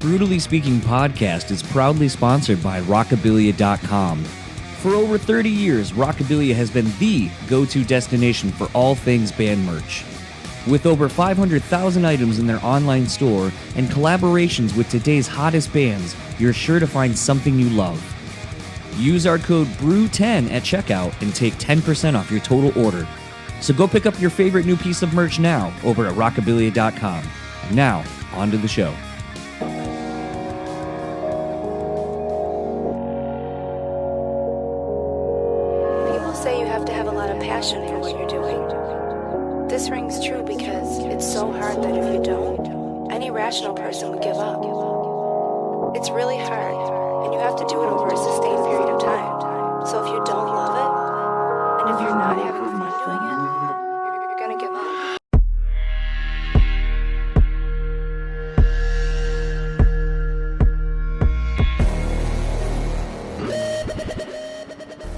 BREWtally Speaking podcast is proudly sponsored by Rockabilia.com. For over 30 years, Rockabilia has been the go-to destination for all things band merch. With over 500,000 items in their online store and collaborations with today's hottest bands, you're sure to find something you love. Use our code BREW10 at checkout and take 10% off your total order. So go pick up your favorite new piece of merch now over at Rockabilia.com. And now, on to the show. Say you have to have a lot of passion for what you're doing. This rings true because it's so hard that if you don't, any rational person would give up. It's really hard, and you have to do it over a sustained period of time. So if you don't love it, and if you're not having fun doing it, you're gonna give up.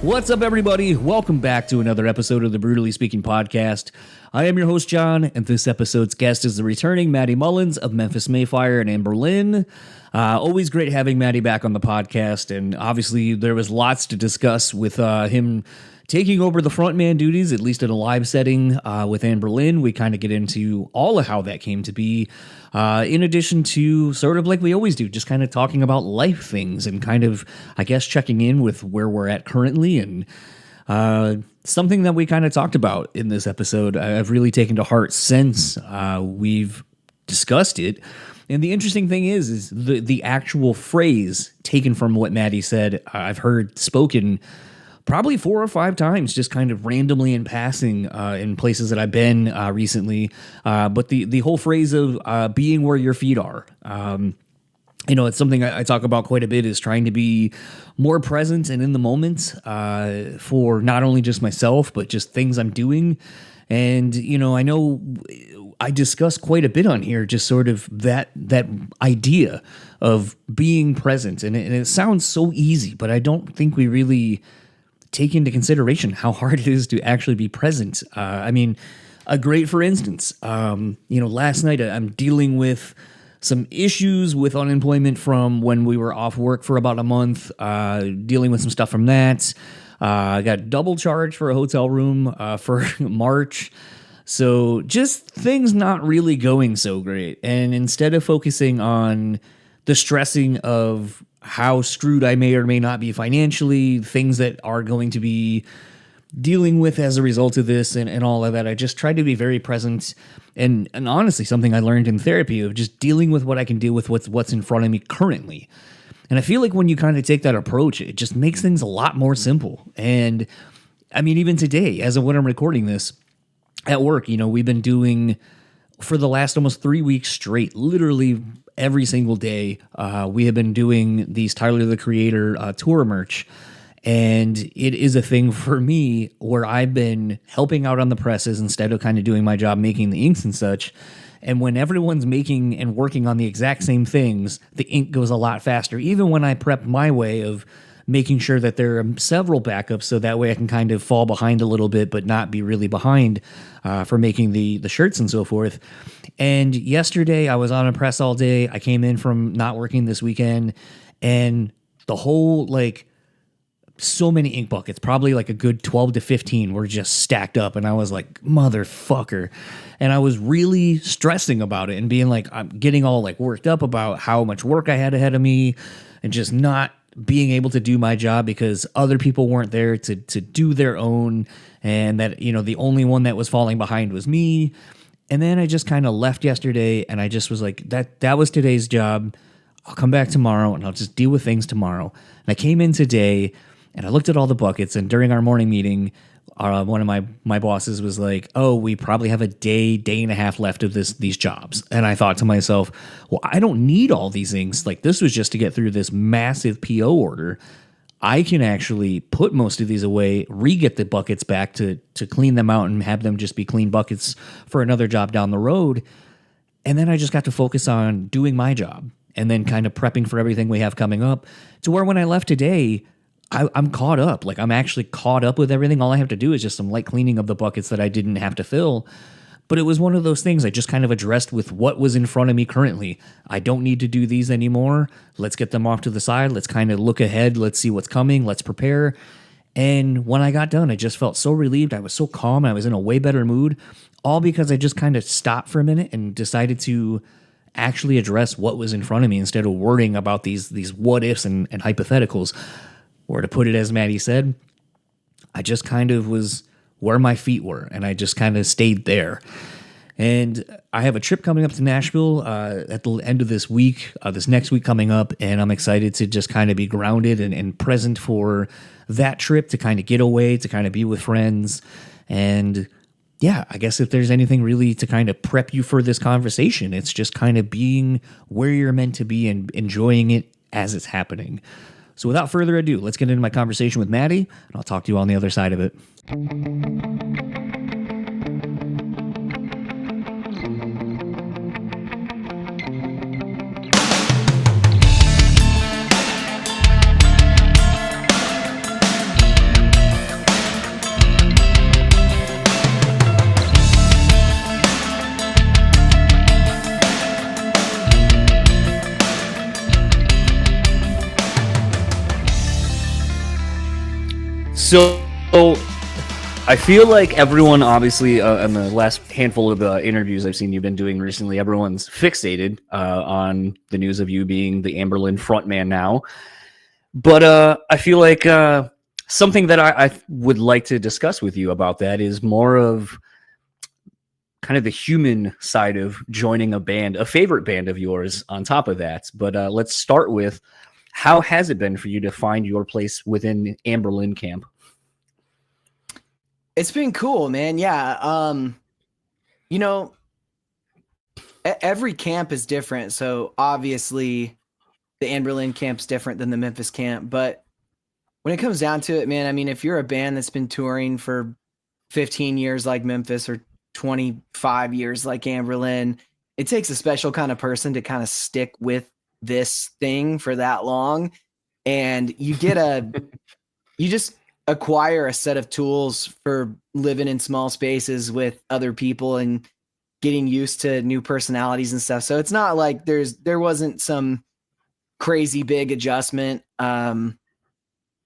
What's up, everybody? Welcome back to another episode of the BREWtally Speaking podcast. I am your host, John, and this episode's guest is the returning Matty Mullins of Memphis May Fire in Anberlin. Always great having Matty back on the podcast, and obviously there was lots to discuss with him taking over the frontman duties, at least in a live setting with Anberlin. We kind of get into all of how that came to be, in addition to sort of like we always do, just kind of talking about life things and kind of, I guess, checking in with where we're at currently. And something that we kind of talked about in this episode, I've really taken to heart since we've discussed it. And the interesting thing is the actual phrase taken from what Matty said, I've heard spoken probably 4 or 5 times, just kind of randomly in passing in places that I've been recently. But the whole phrase of being where your feet are, it's something I talk about quite a bit, is trying to be more present and in the moment for not only just myself, but just things I'm doing. And, I know I discuss quite a bit on here, just sort of that idea of being present. And it sounds so easy, but I don't think we really take into consideration how hard it is to actually be present. A great for instance, last night I'm dealing with some issues with unemployment from when we were off work for about a month, dealing with some stuff from that. I got double charged for a hotel room for March. So just things not really going so great. And instead of focusing on the stressing of how screwed I may or may not be financially, things that are going to be dealing with as a result of this and all of that, I just tried to be very present and honestly something I learned in therapy of just dealing with what I can deal with, what's in front of me currently. And I feel like when you kind of take that approach, it just makes things a lot more simple. And even today, as of when I'm recording this at work, we've been doing for the last almost 3 weeks straight, literally every single day, we have been doing these Tyler, the Creator tour merch. And it is a thing for me where I've been helping out on the presses instead of kind of doing my job, making the inks and such. And when everyone's making and working on the exact same things, the ink goes a lot faster, even when I prep my way of making sure that there are several backups so that way I can kind of fall behind a little bit, but not be really behind for making the shirts and so forth. And yesterday I was on a press all day. I came in from not working this weekend, and the whole, so many ink buckets, probably like a good 12 to 15 were just stacked up. And I was like, motherfucker. And I was really stressing about it and being like, I'm getting all worked up about how much work I had ahead of me and just not being able to do my job because other people weren't there to do their own. And that, the only one that was falling behind was me. And then I just kind of left yesterday and I just was like, that was today's job. I'll come back tomorrow and I'll just deal with things tomorrow. And I came in today and I looked at all the buckets, and during our morning meeting, one of my bosses was like, oh, we probably have a day and a half left of these jobs. And I thought to myself, well, I don't need all these things. This was just to get through this massive PO order. I can actually put most of these away, re-get the buckets back to clean them out and have them just be clean buckets for another job down the road. And then I just got to focus on doing my job and then kind of prepping for everything we have coming up, to where when I left today, I'm caught up. I'm actually caught up with everything. All I have to do is just some light cleaning of the buckets that I didn't have to fill. But it was one of those things I just kind of addressed with what was in front of me currently. I don't need to do these anymore. Let's get them off to the side. Let's kind of look ahead. Let's see what's coming. Let's prepare. And when I got done, I just felt so relieved. I was so calm. I was in a way better mood, all because I just kind of stopped for a minute and decided to actually address what was in front of me instead of worrying about these what ifs and hypotheticals. Or to put it as Matty said, I just kind of was where my feet were, and I just kind of stayed there. And I have a trip coming up to Nashville at the end of this week, this next week coming up, and I'm excited to just kind of be grounded and present for that trip, to kind of get away, to kind of be with friends. And yeah, I guess if there's anything really to kind of prep you for this conversation, it's just kind of being where you're meant to be and enjoying it as it's happening. So without further ado, let's get into my conversation with Matty, and I'll talk to you on the other side of it. So I feel like everyone, obviously, in the last handful of interviews I've seen you've been doing recently, everyone's fixated on the news of you being the Anberlin frontman now. But I feel like something that I would like to discuss with you about that is more of kind of the human side of joining a band, a favorite band of yours on top of that. But let's start with, how has it been for you to find your place within Anberlin camp? It's been cool, man. Yeah. You know, every camp is different. So obviously the Anberlin camp's different than the Memphis camp. But when it comes down to it, man, I mean, if you're a band that's been touring for 15 years like Memphis or 25 years like Anberlin, it takes a special kind of person to kind of stick with this thing for that long. And you just acquire a set of tools for living in small spaces with other people and getting used to new personalities and stuff. So it's not like there wasn't some crazy big adjustment.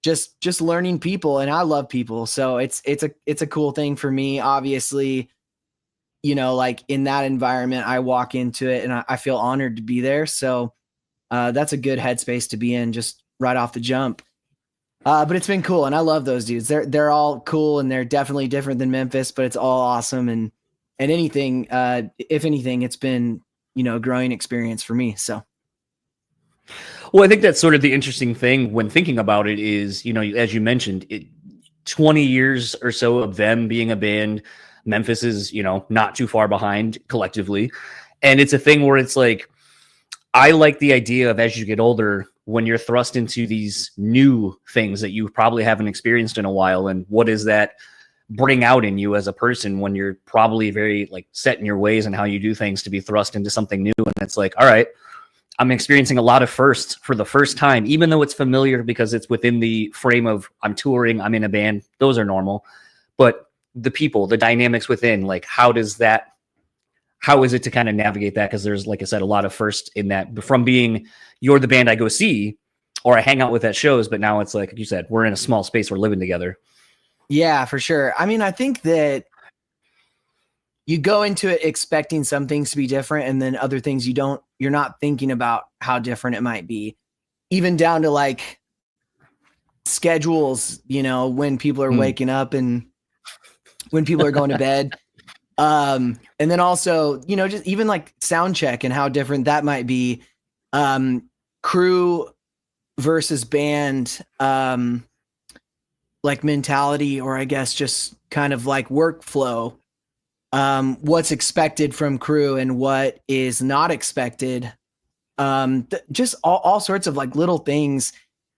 Just learning people, and I love people. So it's a cool thing for me. Obviously, you know, like in that environment, I walk into it and I feel honored to be there. So that's a good headspace to be in just right off the jump. But it's been cool, and I love those dudes. They're all cool, and they're definitely different than Memphis, but it's all awesome. And anything, if anything, it's been, you know, a growing experience for me. So, well, I think that's sort of the interesting thing when thinking about it is, you know, as you mentioned, 20 years or so of them being a band. Memphis is, you know, not too far behind collectively, and it's a thing where it's like, I like the idea of, as you get older, when you're thrust into these new things that you probably haven't experienced in a while, and what does that bring out in you as a person when you're probably very like set in your ways and how you do things, to be thrust into something new. And it's like, all right, I'm experiencing a lot of firsts for the first time, even though it's familiar because it's within the frame of I'm touring, I'm in a band. Those are normal. But the people, the dynamics within, like, how is it to kind of navigate that? Because there's, like I said, a lot of firsts in that, from being you're the band I go see or I hang out with at shows, but now it's like you said, we're in a small space, we're living together. Yeah, for sure. I mean, I think that you go into it expecting some things to be different, and then other things you're not thinking about how different it might be, even down to like schedules, you know, when people are waking up and when people are going to bed. And then also, you know, just even like sound check and how different that might be. Crew versus band, like mentality, or I guess just kind of like workflow. What's expected from crew and what is not expected. Just all sorts of like little things.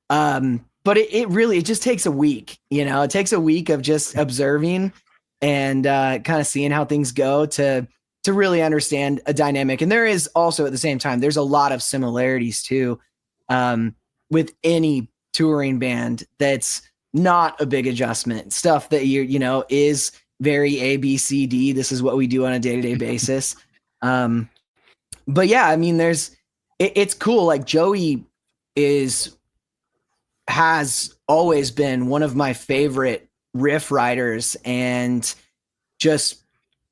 But it really just takes a week, you know, it takes a week of just observing and kind of seeing how things go to really understand a dynamic. And there is also, at the same time, there's a lot of similarities too, with any touring band. That's not a big adjustment, stuff that you know is very ABCD. This is what we do on a day-to-day basis. But yeah, I mean, it's cool. Like Joey has always been one of my favorite riff writers and just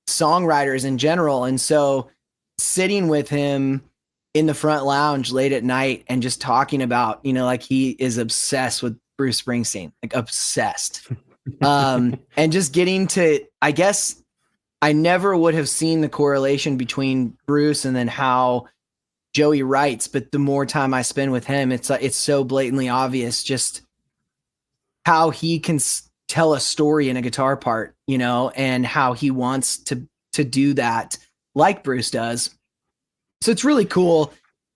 songwriters in general. And so sitting with him in the front lounge late at night and just talking about, like he is obsessed with Bruce Springsteen, like obsessed. And just getting to, I guess I never would have seen the correlation between Bruce and then how Joey writes, but the more time I spend with him, it's so blatantly obvious just how he can tell a story in a guitar part, and how he wants to do that like Bruce does. So it's really cool.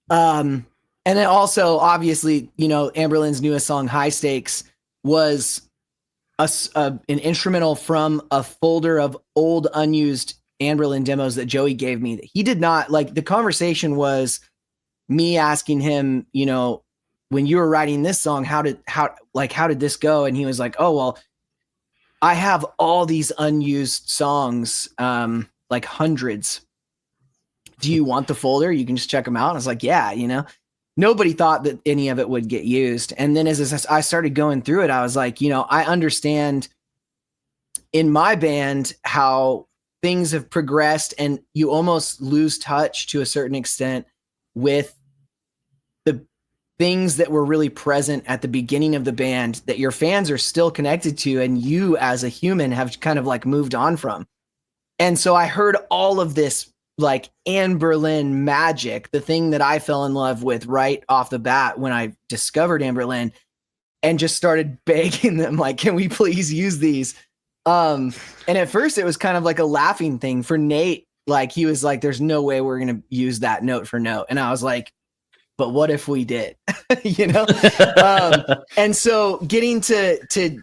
And then also, obviously, Anberlin's newest song, High Stakes, was an instrumental from a folder of old unused Anberlin demos that Joey gave me that he did not like. The conversation was me asking him, when you were writing this song, how did this go? And he was like, oh, well, I have all these unused songs, like hundreds. Do you want the folder? You can just check them out. And I was like, yeah, nobody thought that any of it would get used. And then as I started going through it, I was like, I understand in my band how things have progressed and you almost lose touch to a certain extent with the things that were really present at the beginning of the band that your fans are still connected to and you as a human have kind of like moved on from. And so I heard all of this like Anberlin magic, the thing that I fell in love with right off the bat when I discovered Anberlin, and just started begging them like, can we please use these? And at first it was kind of like a laughing thing for Nate. Like he was like, there's no way we're going to use that note for note. And I was like, but what if we did, and so getting to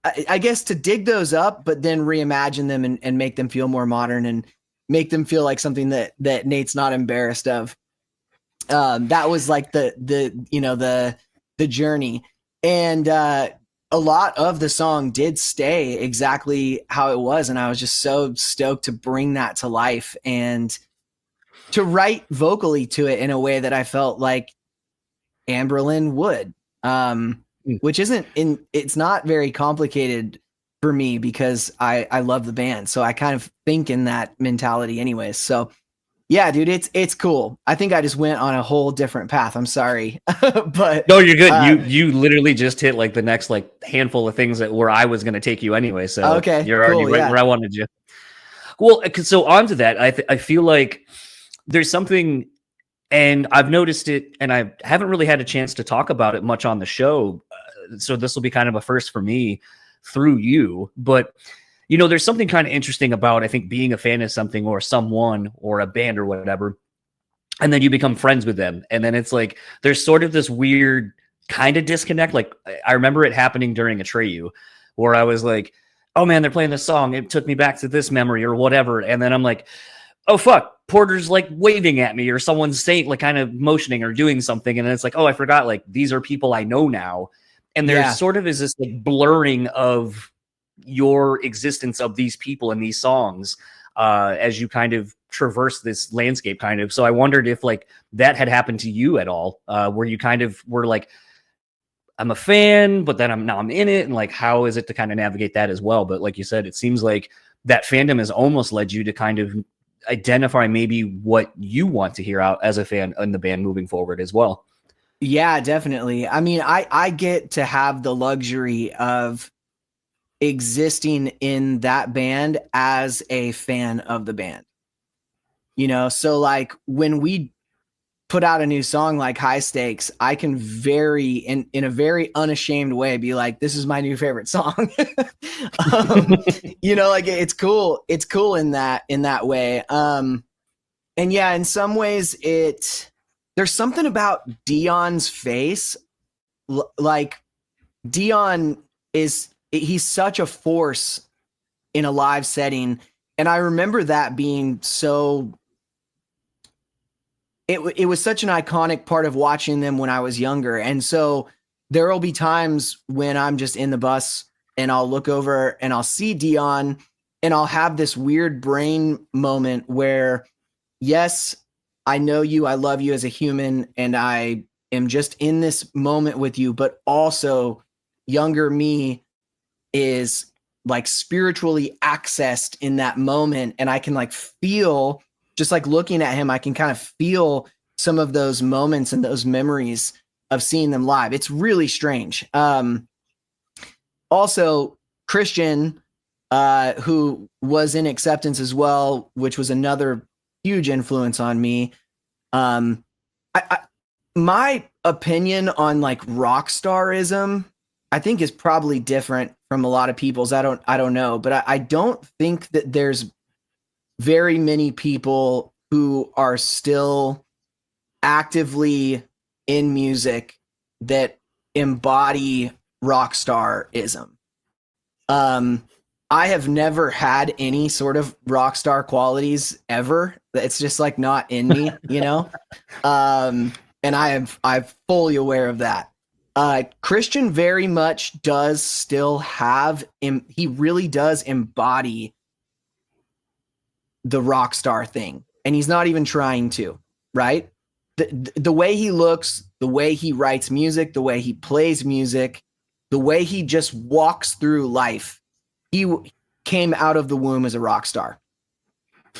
I guess to dig those up, but then reimagine them and make them feel more modern and make them feel like something that Nate's not embarrassed of. That was like the journey. And a lot of the song did stay exactly how it was. And I was just so stoked to bring that to life and to write vocally to it in a way that I felt like Anberlin would. Which it's not very complicated for me because I love the band. So I kind of think in that mentality anyways. So yeah, dude, it's cool. I think I just went on a whole different path. I'm sorry. But no, you're good. You literally just hit like the next like handful of things where I was going to take you anyway. So okay, you're already right where I wanted you. Well, so onto that, I feel like there's something, and I've noticed it, and I haven't really had a chance to talk about it much on the show. So this will be kind of a first for me through you. But, there's something kind of interesting about, I think, being a fan of something or someone or a band or whatever, and then you become friends with them. And then it's like, there's sort of this weird kind of disconnect. Like I remember it happening during a Chae where I was like, oh man, they're playing this song. It took me back to this memory or whatever. And then I'm like, oh fuck, Porter's like waving at me or someone's saying like kind of motioning or doing something. And then it's like, oh, I forgot, like these are people I know now. And there's sort of is this like blurring of your existence of these people and these songs as you kind of traverse this landscape kind of. So I wondered if like that had happened to you at all, where you kind of were like, I'm a fan, but then I'm in it. And like, how is it to kind of navigate that as well? But like you said, it seems like that fandom has almost led you to kind of identify maybe what you want to hear out as a fan in the band moving forward as well. Yeah, definitely. I mean, I get to have the luxury of existing in that band as a fan of the band. So like when we put out a new song like High Stakes, I can in a very unashamed way be like, this is my new favorite song. Like it's cool. It's cool in that way. And yeah, in some ways there's something about Dion's face. Like Dion he's such a force in a live setting. And I remember that being so, it was such an iconic part of watching them when I was younger. And so there'll be times when I'm just in the bus and I'll look over and I'll see Dion, and I'll have this weird brain moment where, yes, I know you, I love you as a human, and I am just in this moment with you, but also younger me is like spiritually accessed in that moment. And I can like feel, just like looking at him, I can kind of feel some of those moments and those memories of seeing them live. It's really strange. Also, Christian, who was in Acceptance as well, which was another huge influence on me. My opinion on like rock starism, I think, is probably different from a lot of people's. I don't know, but I don't think that there's very many people who are still actively in music that embody rock starism. I have never had any sort of rock star qualities ever. It's just like not in me, you know? And I'm fully aware of that. Christian very much does still have, he really does embody the rock star thing. And he's not even trying to, right? The way he looks, the way he writes music, the way he plays music, the way he just walks through life, he came out of the womb as a rock star.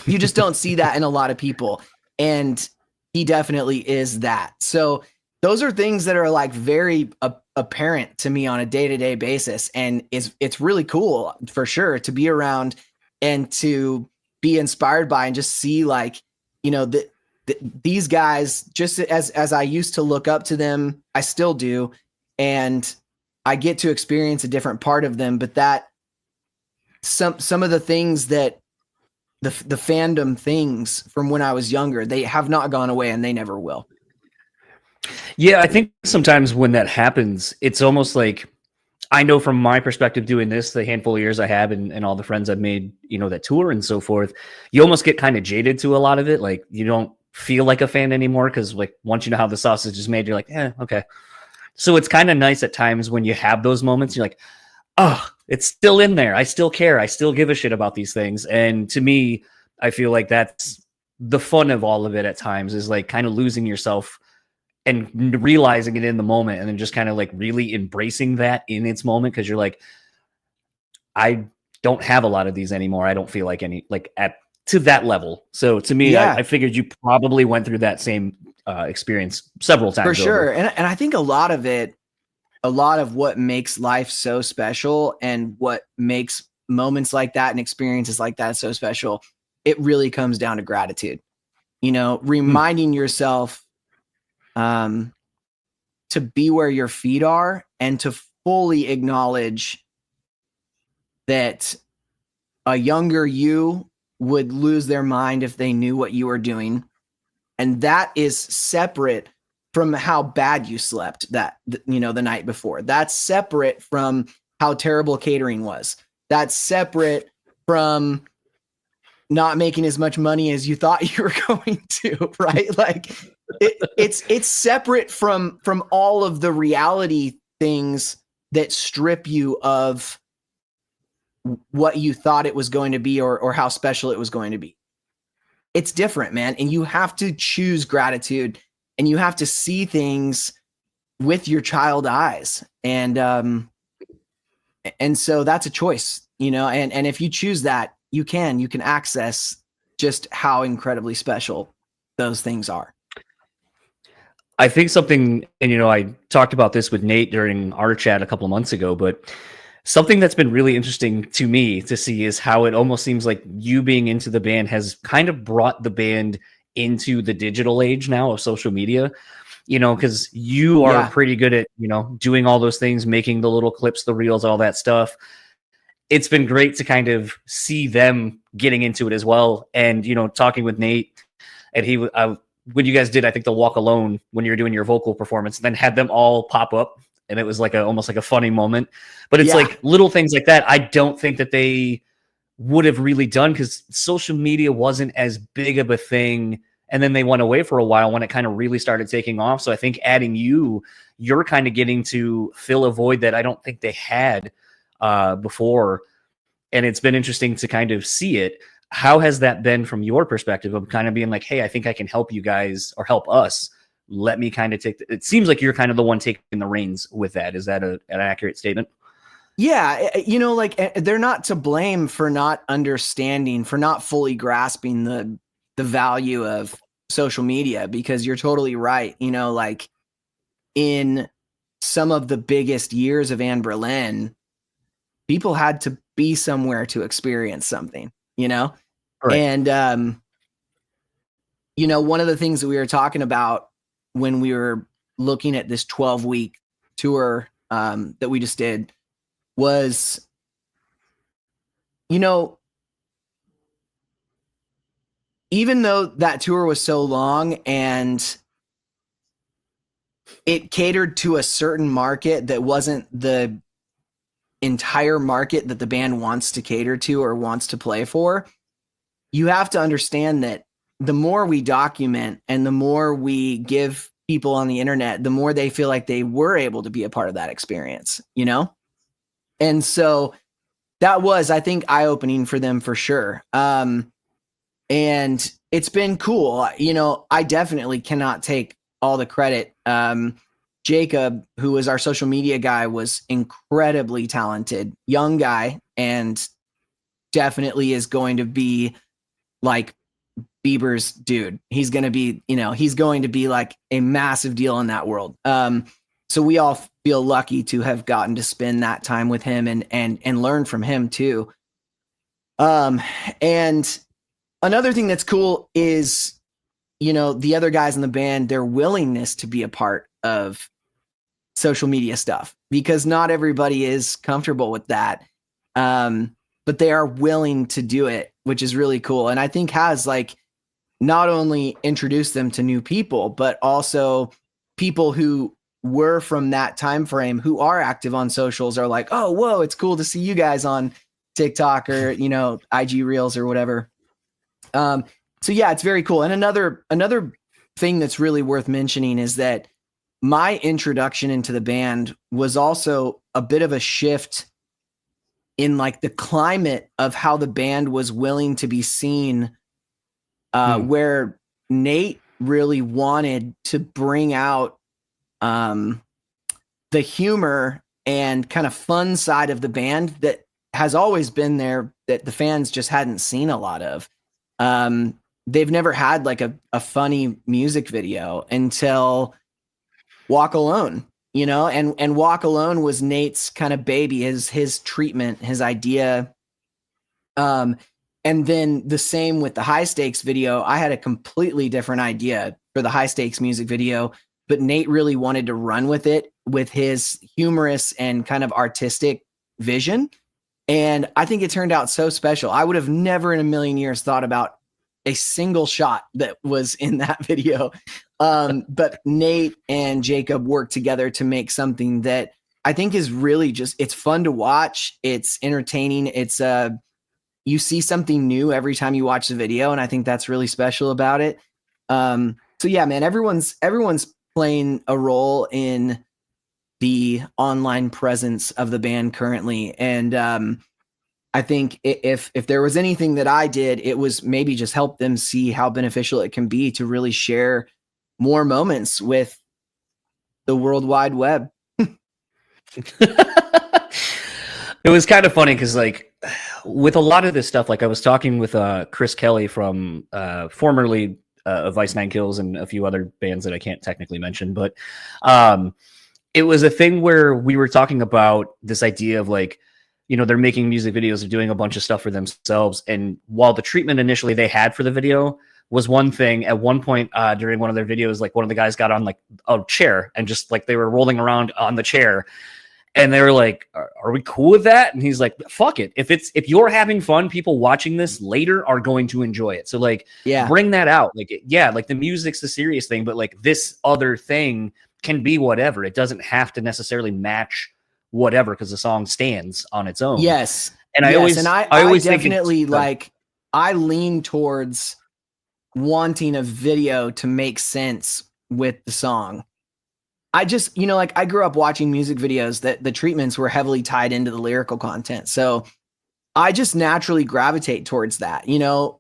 You just don't see that in a lot of people. And he definitely is that. So those are things that are like very apparent to me on a day-to-day basis. And it's really cool for sure to be around and to be inspired by and just see like, you know, these guys, just as I used to look up to them, I still do. And I get to experience a different part of them, but that some of the things that the fandom things from when I was younger, they have not gone away and they never will. Yeah, I think sometimes when that happens, it's almost like, I know from my perspective doing this, the handful of years I have and all the friends I've made, you know, that tour and so forth, you almost get kind of jaded to a lot of it. Like you don't feel like a fan anymore because like once you know how the sausage is made, you're like, okay. So it's kind of nice at times when you have those moments, you're like, oh, it's still in there. I still care. I still give a shit about these things. And to me, I feel like that's the fun of all of it at times, is like kind of losing yourself and realizing it in the moment and then just kind of like really embracing that in its moment. Cause you're like, I don't have a lot of these anymore. I don't feel like any, like to that level. So to me, yeah. I figured you probably went through that same experience several times. For sure. And I think a lot of what makes life so special and what makes moments like that and experiences like that so special, it really comes down to gratitude. You know, reminding yourself to be where your feet are and to fully acknowledge that a younger you would lose their mind if they knew what you were doing. And that is separate from how bad you slept the night before. That's separate from how terrible catering was. That's separate from not making as much money as you thought you were going to, right? Like it's separate from all of the reality things that strip you of what you thought it was going to be or how special it was going to be. It's different, man. And you have to choose gratitude and you have to see things with your child eyes. And so that's a choice, you know, and if you choose that, you can access just how incredibly special those things are. I think something, and you know, I talked about this with Nate during our chat a couple of months ago, but something that's been really interesting to me to see is how it almost seems like you being into the band has kind of brought the band into the digital age now of social media, you know, because you are pretty good at, you know, doing all those things, making the little clips, the reels, all that stuff. It's been great to kind of see them getting into it as well. And, you know, talking with Nate, and he, when you guys did, I think the Walk Alone, when you're doing your vocal performance, then had them all pop up. And it was like almost like a funny moment, but it's like little things like that. I don't think that they would have really done because social media wasn't as big of a thing. And then they went away for a while when it kind of really started taking off. So I think adding you're kind of getting to fill a void that I don't think they had before, and it's been interesting to kind of see it. How has that been from your perspective of kind of being like, hey, I think I can help you guys or help us. Let me kind of take it seems like you're kind of the one taking the reins with that. Is that an accurate statement? Yeah. Like they're not to blame for not understanding, for not fully grasping the value of social media, because you're totally right. Like in some of the biggest years of Anberlin, people had to be somewhere to experience something, Right. And, one of the things that we were talking about when we were looking at this 12-week tour that we just did was, even though that tour was so long and it catered to a certain market that wasn't the entire market that the band wants to cater to or wants to play for, you have to understand that the more we document and the more we give people on the internet, the more they feel like they were able to be a part of that experience, And so that was, I think, eye-opening for them for sure. And it's been cool. I definitely cannot take all the credit. Jacob, who was our social media guy, was incredibly talented, young guy, and definitely is going to be like Bieber's dude. He's going to be, he's going to be like a massive deal in that world. So we all feel lucky to have gotten to spend that time with him and learn from him too. And another thing that's cool is, the other guys in the band, their willingness to be a part of social media stuff, because not everybody is comfortable with that. But they are willing to do it, which is really cool. And I think has like not only introduced them to new people, but also people who were from that time frame who are active on socials are like, oh, whoa, it's cool to see you guys on TikTok or, IG Reels or whatever. So yeah, it's very cool. And another thing that's really worth mentioning is that my introduction into the band was also a bit of a shift in like the climate of how the band was willing to be seen, where Nate really wanted to bring out the humor and kind of fun side of the band that has always been there that the fans just hadn't seen a lot of. They've never had like a funny music video until Walk Alone, and Walk Alone was Nate's kind of baby, his treatment, his idea. And then the same with the High Stakes video. I had a completely different idea for the High Stakes music video, but Nate really wanted to run with it with his humorous and kind of artistic vision. And I think it turned out so special. I would have never in a million years thought about a single shot that was in that video. But Nate and Jacob worked together to make something that I think is really just, it's fun to watch. It's entertaining. It's you see something new every time you watch the video. And I think that's really special about it. So yeah, man, everyone's playing a role in the online presence of the band currently. And I think if there was anything that I did, it was maybe just help them see how beneficial it can be to really share more moments with the World Wide Web. It was kind of funny because like with a lot of this stuff, like I was talking with Chris Kelly from formerly of Vice 9 Kills and a few other bands that I can't technically mention, but it was a thing where we were talking about this idea of like, they're making music videos, they're doing a bunch of stuff for themselves. And while the treatment initially they had for the video was one thing, at one point during one of their videos, like one of the guys got on like a chair and just like they were rolling around on the chair. And they were like, are we cool with that? And he's like, fuck it. If you're having fun, people watching this later are going to enjoy it. So like, yeah, bring that out. Like, yeah, like the music's the serious thing, but like this other thing can be whatever. It doesn't have to necessarily match whatever because the song stands on its own. Yes. And I always definitely like, I lean towards wanting a video to make sense with the song. I just, like I grew up watching music videos that the treatments were heavily tied into the lyrical content. So I just naturally gravitate towards that.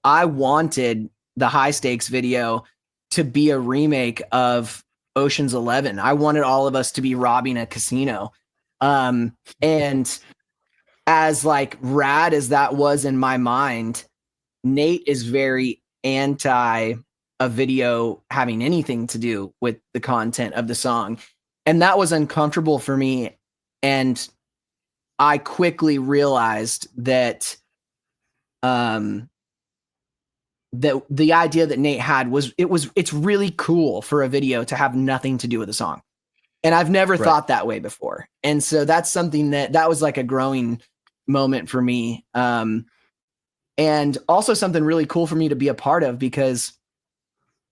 I wanted the High Stakes video to be a remake of Ocean's 11. I wanted all of us to be robbing a casino. And as like rad as that was in my mind, Nate is very anti a video having anything to do with the content of the song. And that was uncomfortable for me. And I quickly realized that that the idea that Nate had it's really cool for a video to have nothing to do with the song. And I've never thought that way before. And so that's something that was like a growing moment for me. And also something really cool for me to be a part of, because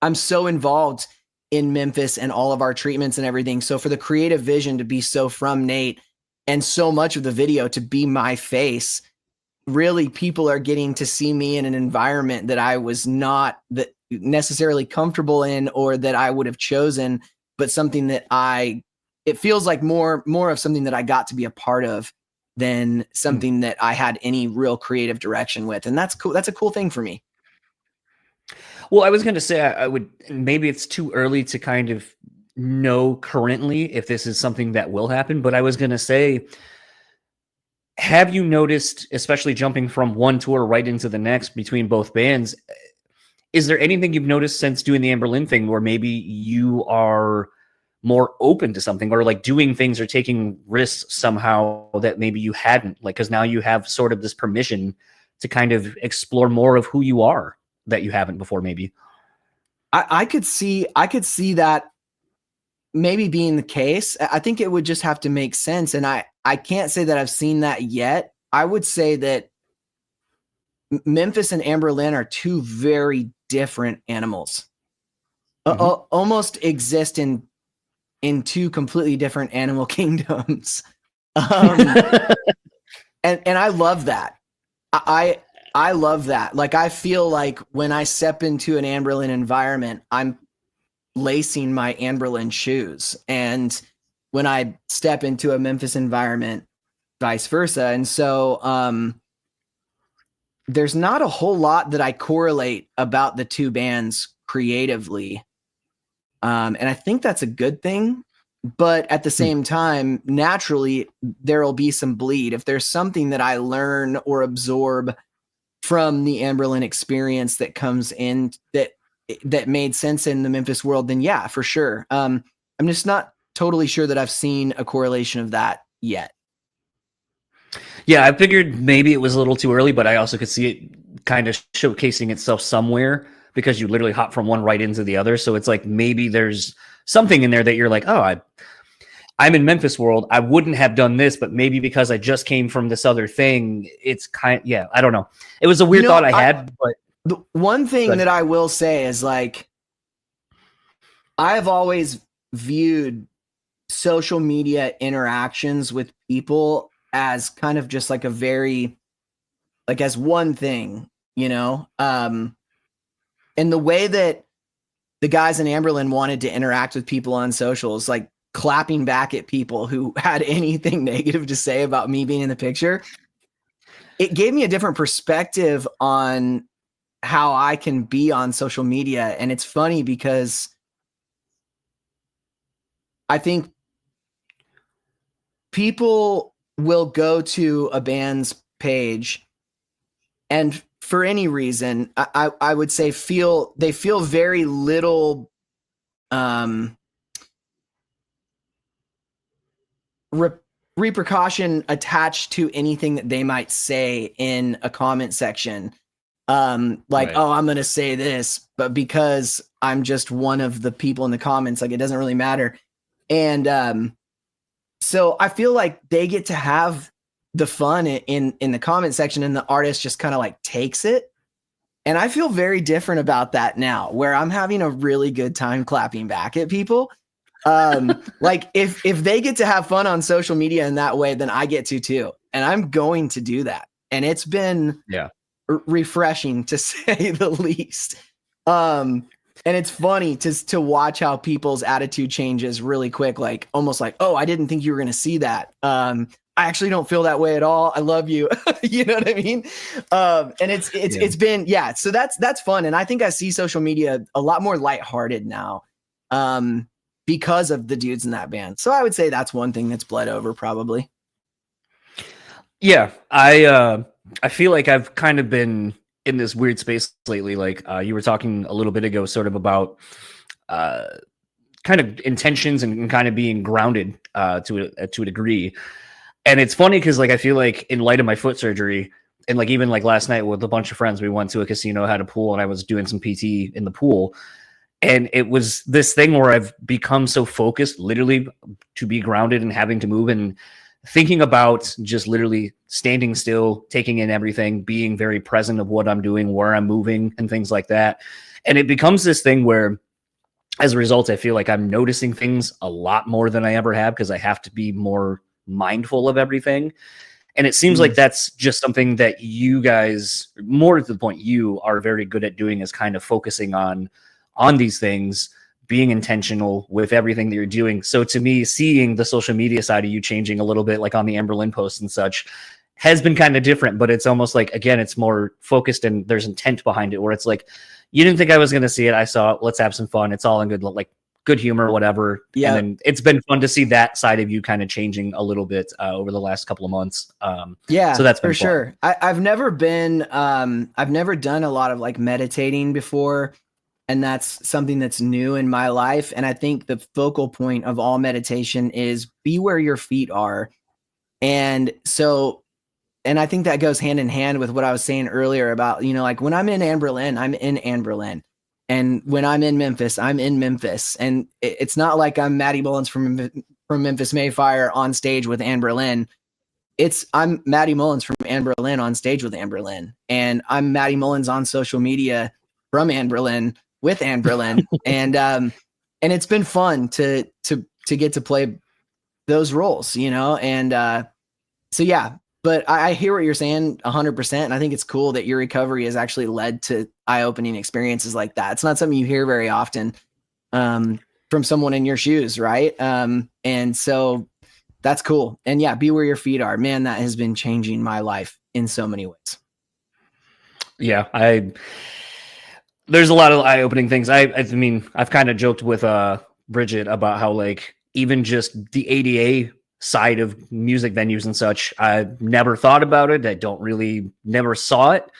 I'm so involved in Memphis and all of our treatments and everything. So for the creative vision to be so from Nate and so much of the video to be my face, really people are getting to see me in an environment that I was not that necessarily comfortable in or that I would have chosen, but something that it feels like more of something that I got to be a part of than something that I had any real creative direction with. And that's cool. That's a cool thing for me. Well, I was going to say I would, maybe it's too early to kind of know currently if this is something that will happen, but I was going to say, have you noticed, especially jumping from one tour right into the next between both bands, is there anything you've noticed since doing the Anberlin thing where maybe you are more open to something, or like doing things or taking risks somehow that maybe you hadn't, like, because now you have sort of this permission to kind of explore more of who you are that you haven't before? Maybe I could see that maybe being the case. I think it would just have to make sense. And I can't say that I've seen that yet. I would say that Memphis and Anberlin are two very different animals. Almost exist in two completely different animal kingdoms. And I love that. I love that. Like, I feel like when I step into an Anberlin environment, I'm lacing my Anberlin shoes. And when I step into a Memphis environment, vice versa. And so there's not a whole lot that I correlate about the two bands creatively. And I think that's a good thing. But at the same time, naturally, there'll be some bleed. If there's something that I learn or absorb from the Anberlin experience that comes in that made sense in the Memphis world, then yeah, for sure. I'm just not totally sure that I've seen a correlation of that yet. Yeah, I figured maybe it was a little too early, but I also could see it kind of showcasing itself somewhere, because you literally hop from one right into the other. So it's like maybe there's something in there that you're like, oh, I'm in Memphis world. I wouldn't have done this, but maybe because I just came from this other thing, it's I don't know. It was a weird thought I had, but the one thing that I will say is, like, I've always viewed social media interactions with people as kind of just like a very, like, as one thing, and the way that the guys in Anberlin wanted to interact with people on socials, like clapping back at people who had anything negative to say about me being in the picture, it gave me a different perspective on how I can be on social media. And it's funny because I think people will go to a band's page and for any reason, I would say they feel very little repercussion attached to anything that they might say in a comment section. Right. Oh, I'm going to say this, but because I'm just one of the people in the comments, like, it doesn't really matter. And so I feel like they get to have the fun in the comment section, and the artist just kind of like takes it. And I feel very different about that now, where I'm having a really good time clapping back at people. Like, if they get to have fun on social media in that way, then I get to too. And I'm going to do that. And it's been refreshing, to say the least. And it's funny to watch how people's attitude changes really quick, like almost like, oh, I didn't think you were going to see that. I actually don't feel that way at all. I love you. You know what I mean? And it's been, so that's fun. And I think I see social media a lot more lighthearted now because of the dudes in that band. So I would say that's one thing that's bled over probably. Yeah. I feel like I've kind of been in this weird space lately. Like you were talking a little bit ago, sort of about kind of intentions and kind of being grounded to a degree. And it's funny because like I feel like in light of my foot surgery and like even like last night with a bunch of friends, we went to a casino, had a pool, and I was doing some PT in the pool. And it was this thing where I've become so focused literally to be grounded and having to move and thinking about just literally standing still, taking in everything, being very present of what I'm doing, where I'm moving and things like that. And it becomes this thing where as a result, I feel like I'm noticing things a lot more than I ever have because I have to be more mindful of everything. And it seems like that's just something that you guys, more to the point, you are very good at doing, is kind of focusing on these things, being intentional with everything that you're doing. So to me, seeing the social media side of you changing a little bit, like on the Anberlin posts and such, has been kind of different, but it's almost like, again, it's more focused and there's intent behind it, where it's like, you didn't think I was going to see it. I saw it. Let's have some fun. It's all in good, like good humor, whatever. Yeah. And then it's been fun to see that side of you kind of changing a little bit over the last couple of months. So that's been for sure. I've never been, I've never done a lot of like meditating before. And that's something that's new in my life. And I think the focal point of all meditation is be where your feet are. And so, and I think that goes hand in hand with what I was saying earlier about, you know, like when I'm in Anberlin, I'm in Anberlin. And when I'm in Memphis, I'm in Memphis. And it's not like I'm Matty Mullins from Memphis May Fire on stage with Anberlin. I'm Matty Mullins from Anberlin on stage with Anberlin. And I'm Matty Mullins on social media from Anberlin with Anberlin. And it's been fun to get to play those roles, you know? And so, yeah. But I hear what you're saying 100%. And I think it's cool that your recovery has actually led to eye-opening experiences like that. It's not something you hear very often from someone in your shoes, right? And so that's cool. And yeah, be where your feet are. Man, that has been changing my life in so many ways. Yeah, there's a lot of eye-opening things. I mean, I've kind of joked with Bridget about how like even just the ADA side of music venues and such, I've never thought about it. I never saw it.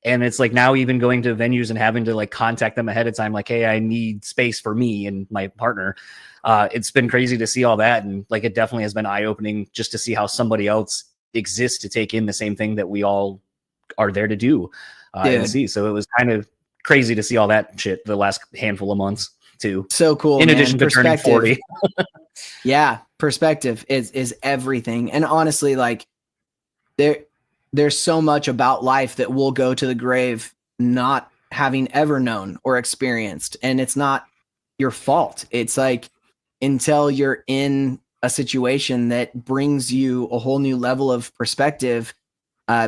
And it's like now even going to venues and having to like contact them ahead of time, like, hey, I need space for me and my partner. It's been crazy to see all that. And like, it definitely has been eye-opening just to see how somebody else exists to take in the same thing that we all are there to do and see. So it was kind of crazy to see all that shit the last handful of months too. So cool. In addition to turning 40. Yeah. Perspective is everything. And honestly, like there's so much about life that we'll go to the grave not having ever known or experienced. And it's not your fault. It's like until you're in a situation that brings you a whole new level of perspective,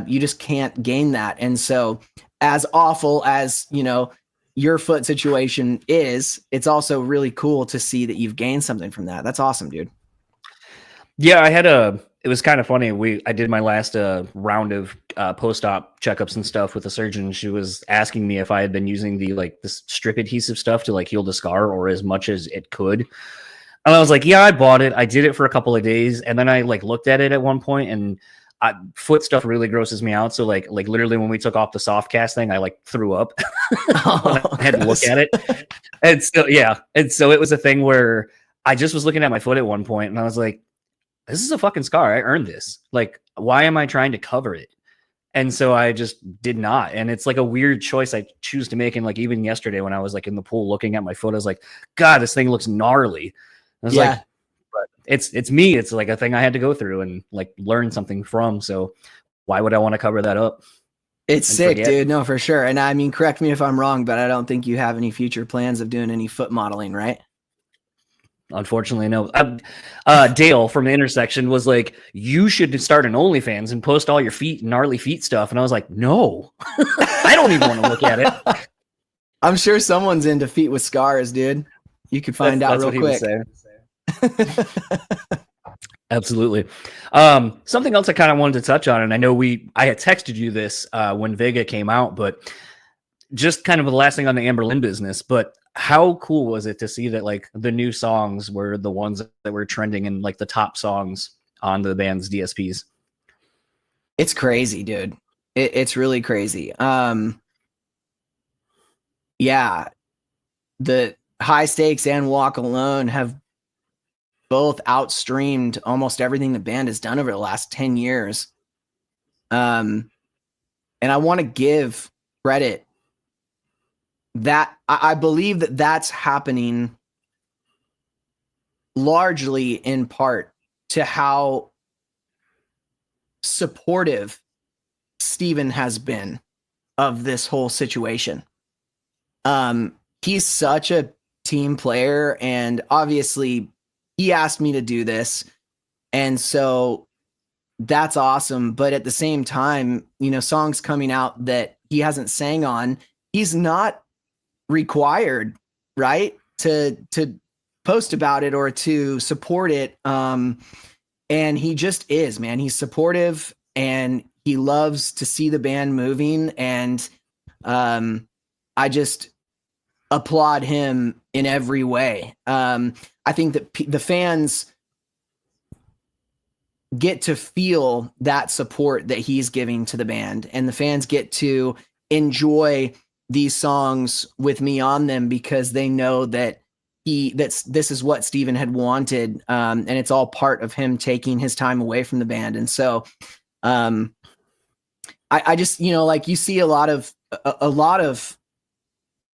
you just can't gain that. And so as awful as, you know, your foot situation is, it's also really cool to see that you've gained something from that. That's awesome, dude. Yeah, it was kind of funny. I did my last round of post-op checkups and stuff with the surgeon. She was asking me if I had been using this strip adhesive stuff to like heal the scar or as much as it could. And I was like, yeah, I bought it. I did it for a couple of days. And then I like looked at it at one point and foot stuff really grosses me out. So like literally when we took off the soft cast thing, I like threw up. I had to look at it. And so, yeah. And so it was a thing where I just was looking at my foot at one point and I was like, this is a fucking scar. I earned this. Like, why am I trying to cover it? And so I just did not. And it's like a weird choice I choose to make. And like, even yesterday when I was like in the pool looking at my foot, I was like, God, this thing looks gnarly. I was like, but it's me. It's like a thing I had to go through and like learn something from. So why would I want to cover that up? It's sick, dude. No, for sure. And I mean, correct me if I'm wrong, but I don't think you have any future plans of doing any foot modeling, right? Unfortunately, no. Dale from the intersection was like, you should start an OnlyFans and post all your gnarly feet stuff. And I was like, no, I don't even want to look at it. I'm sure someone's into Feet with Scars, dude. You could find out real quick. Absolutely. Something else I kind of wanted to touch on, and I know I had texted you this when Vega came out, but just kind of the last thing on the Anberlin business, but how cool was it to see that like the new songs were the ones that were trending and like the top songs on the band's DSPs? It's crazy, dude. It's really crazy. Yeah, the High Stakes and Walk Alone have both outstreamed almost everything the band has done over the last 10 years. And I want to give credit that I believe that that's happening largely in part to how supportive Steven has been of this whole situation. He's such a team player, and obviously he asked me to do this. And so that's awesome. But at the same time, you know, songs coming out that he hasn't sang on, he's not required, right, to post about it or to support it. And he just is, man. He's supportive and he loves to see the band moving. And I just applaud him in every way. I think that the fans get to feel that support that he's giving to the band, and the fans get to enjoy these songs with me on them because they know that this is what Steven had wanted. And it's all part of him taking his time away from the band. And so I just, you know, like you see a lot of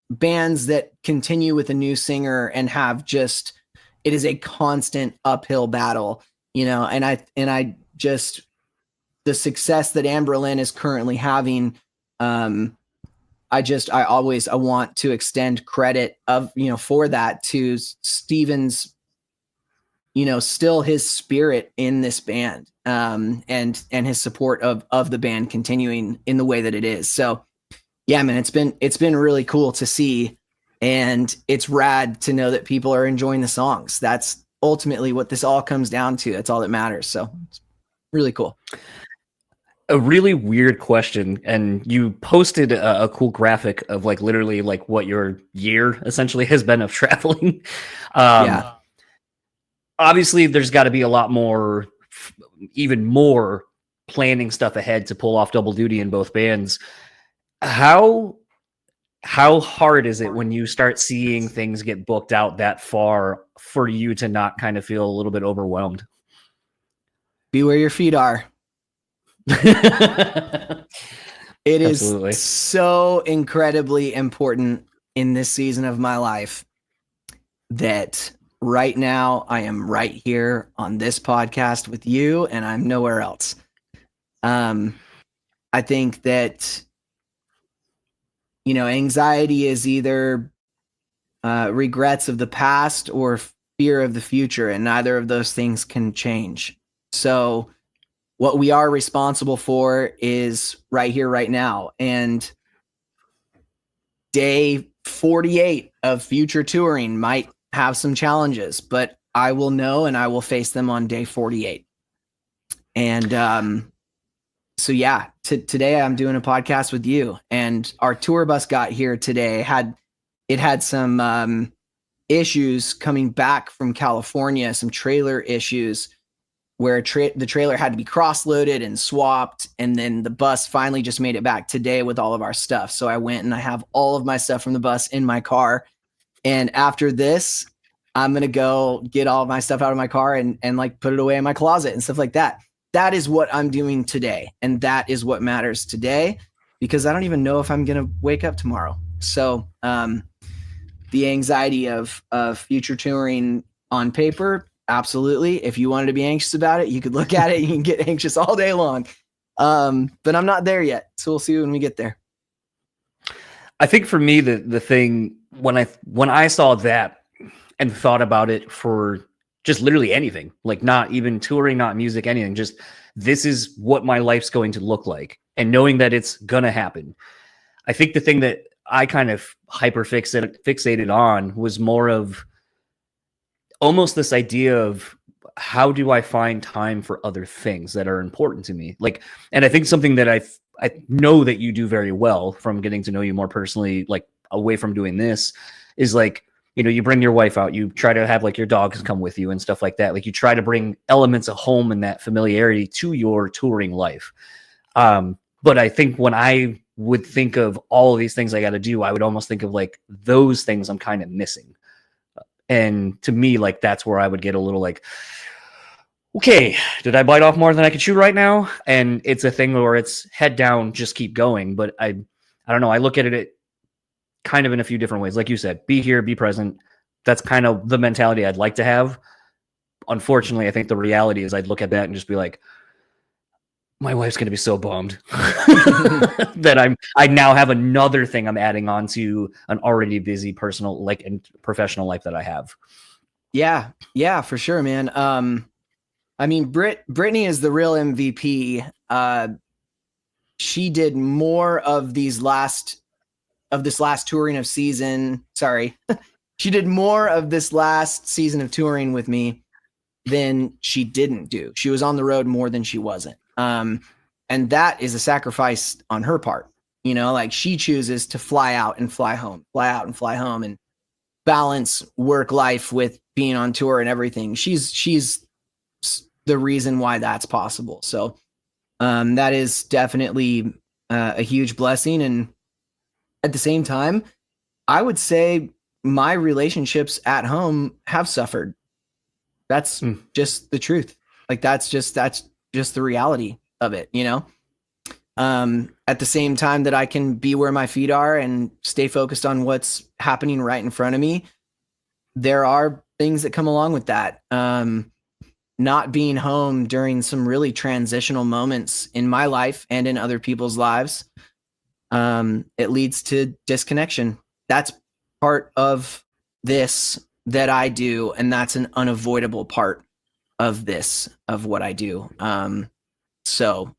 bands that continue with a new singer and have just, it is a constant uphill battle, you know, and I just, the success that Anberlin is currently having, I want to extend credit of, you know, for that to Steven's, you know, still his spirit in this band, and his support of the band continuing in the way that it is. So yeah, man, it's been really cool to see, and it's rad to know that people are enjoying the songs. That's ultimately what this all comes down to. That's all that matters. So it's really cool. A really weird question, and you posted a cool graphic of like literally like what your year essentially has been of traveling. Yeah. Obviously, there's got to be a lot more, even more planning stuff ahead to pull off double duty in both bands. How hard is it when you start seeing things get booked out that far for you to not kind of feel a little bit overwhelmed? Be where your feet are. It is Absolutely. so incredibly important in this season of my life that right now I am right here on this podcast with you, and I'm nowhere else. I think that, you know, anxiety is either regrets of the past or fear of the future, and neither of those things can change. So what we are responsible for is right here, right now. And day 48 of future touring might have some challenges, but I will know and I will face them on day 48. And so yeah, today I'm doing a podcast with you, and our tour bus got here today. It had some issues coming back from California, some trailer issues where the trailer had to be cross-loaded and swapped, and then the bus finally just made it back today with all of our stuff. So I went and I have all of my stuff from the bus in my car, and after this, I'm going to go get all of my stuff out of my car and like put it away in my closet and stuff like that. That is what I'm doing today, and that is what matters today, because I don't even know if I'm going to wake up tomorrow. So the anxiety of future touring on paper, absolutely. If you wanted to be anxious about it, you could look at it. You can get anxious all day long. But I'm not there yet. So we'll see when we get there. I think for me, the thing when I saw that and thought about it for just literally anything, like not even touring, not music, anything, just this is what my life's going to look like, and knowing that it's going to happen. I think the thing that I kind of fixated on was more of almost this idea of how do I find time for other things that are important to me? Like, and I think something that I know that you do very well from getting to know you more personally, like away from doing this, is like, you know, you bring your wife out, you try to have like your dogs come with you and stuff like that. Like you try to bring elements of home and that familiarity to your touring life. But I think when I would think of all of these things I got to do, I would almost think of like those things I'm kind of missing. And to me, like, that's where I would get a little like, okay, did I bite off more than I could chew right now? And it's a thing where it's head down, just keep going. But I don't know. I look at it kind of in a few different ways. Like you said, be here, be present. That's kind of the mentality I'd like to have. Unfortunately, I think the reality is I'd look at that and just be like, my wife's going to be so bummed that I now have another thing I'm adding on to an already busy personal, like, and professional life that I have. Yeah, for sure, man. I mean, Brittany is the real MVP. She did more of this last touring of season. Sorry. She did more of this last season of touring with me than she didn't do. She was on the road more than she wasn't. And that is a sacrifice on her part. You know, like she chooses to fly out and fly home, and balance work life with being on tour and everything. She's the reason why that's possible. So, that is definitely a huge blessing. And at the same time, I would say my relationships at home have suffered. That's just the truth. Like that's just the reality of it, you know? At the same time that I can be where my feet are and stay focused on what's happening right in front of me, there are things that come along with that. Not being home during some really transitional moments in my life and in other people's lives, it leads to disconnection. That's part of this that I do, and that's an unavoidable part of what I do. So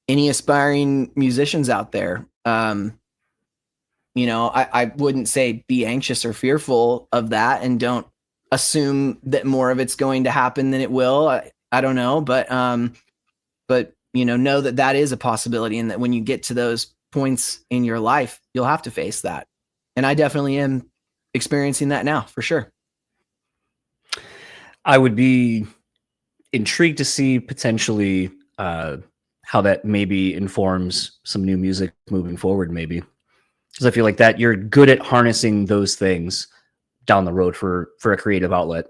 any aspiring musicians out there, you know, I wouldn't say be anxious or fearful of that, and don't assume that more of it's going to happen than it will. I don't know, but you know that is a possibility, and that when you get to those points in your life, you'll have to face that. And I definitely am experiencing that now, for sure. I would be intrigued to see potentially how that maybe informs some new music moving forward, maybe. Because I feel like that you're good at harnessing those things down the road for a creative outlet.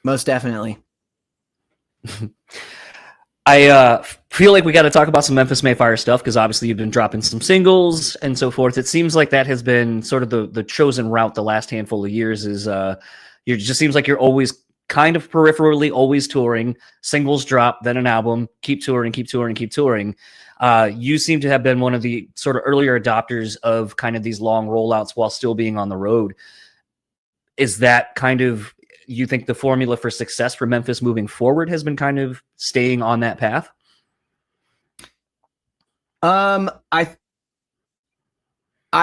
Most definitely. I feel like we got to talk about some Memphis May Fire stuff, because obviously you've been dropping some singles and so forth. It seems like that has been sort of the chosen route the last handful of years. Is it just seems like you're always kind of peripherally always touring. Singles drop, then an album, keep touring. You seem to have been one of the sort of earlier adopters of kind of these long rollouts while still being on the road. Is that kind of, you think the formula for success for Memphis moving forward has been kind of staying on that path? I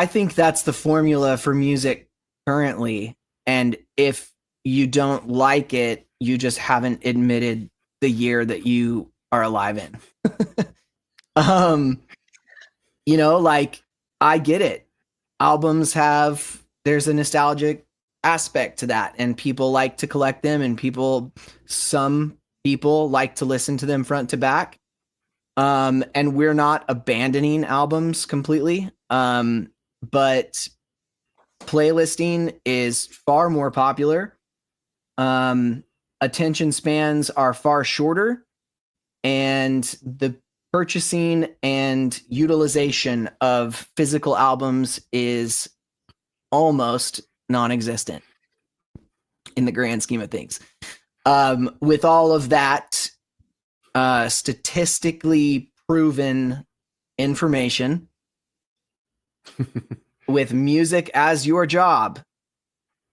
think that's the formula for music currently. And if you don't like it, you just haven't admitted the year that you are alive in. You know, like, I get it. Albums there's a nostalgic aspect to that, and people like to collect them, and some people like to listen to them front to back. And we're not abandoning albums completely. But playlisting is far more popular. Attention spans are far shorter, and the purchasing and utilization of physical albums is almost non-existent in the grand scheme of things. With all of that statistically proven information, with music as your job,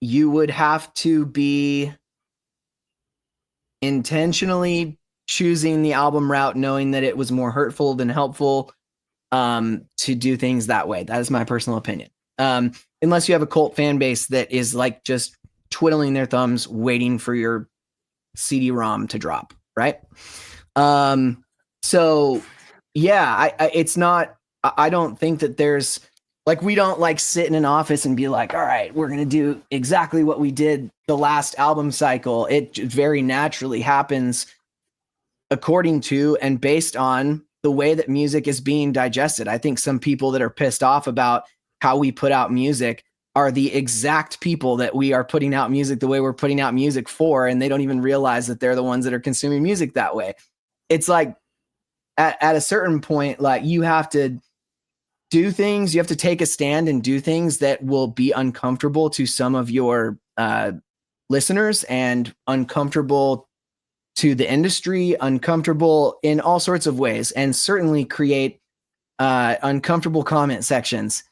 you would have to be intentionally choosing the album route, knowing that it was more hurtful than helpful, to do things that way. That is my personal opinion. Unless you have a cult fan base that is like just twiddling their thumbs, waiting for your CD-ROM to drop, right? So yeah, it's not, I don't think that there's like, we don't like sit in an office and be like, all right, we're going to do exactly what we did the last album cycle. It very naturally happens according to and based on the way that music is being digested. I think some people that are pissed off about how we put out music are the exact people that we are putting out music the way we're putting out music for, and they don't even realize that they're the ones that are consuming music that way. It's like at a certain point, like you have to do things, you have to take a stand and do things that will be uncomfortable to some of your listeners and uncomfortable to the industry, uncomfortable in all sorts of ways, and certainly create uncomfortable comment sections.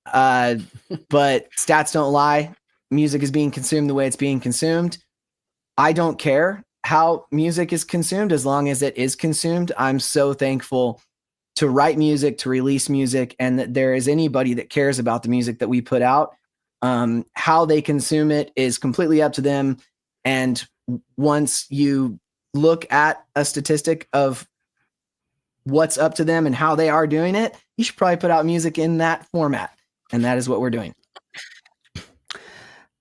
But stats don't lie. Music is being consumed the way it's being consumed. I don't care how music is consumed as long as it is consumed. I'm so thankful to write music, to release music, and that there is anybody that cares about the music that we put out. How they consume it is completely up to them. And once you look at a statistic of what's up to them and how they are doing it, you should probably put out music in that format. And that is what we're doing.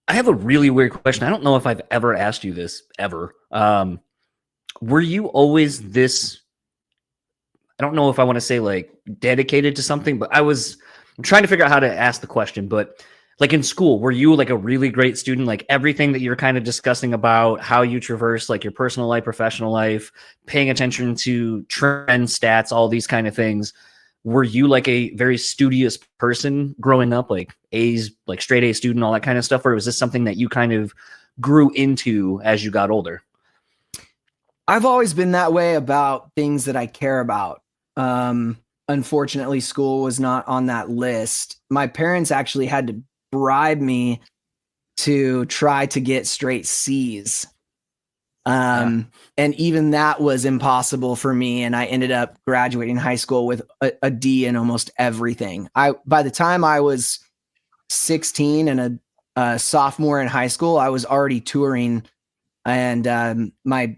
I have a really weird question. I don't know if I've ever asked you this ever. Were you always this, I don't know if I want to say like dedicated to something, but I'm trying to figure out how to ask the question, but like in school, were you like a really great student? Like everything that you're kind of discussing about how you traverse like your personal life, professional life, paying attention to trend stats, all these kind of things. Were you like a very studious person growing up, like A's, like straight A student, all that kind of stuff? Or was this something that you kind of grew into as you got older? I've always been that way about things that I care about. Unfortunately, school was not on that list. My parents actually had to bribe me to try to get straight C's. And even that was impossible for me. And I ended up graduating high school with a D in almost everything. By the time I was 16 and a sophomore in high school, I was already touring, and my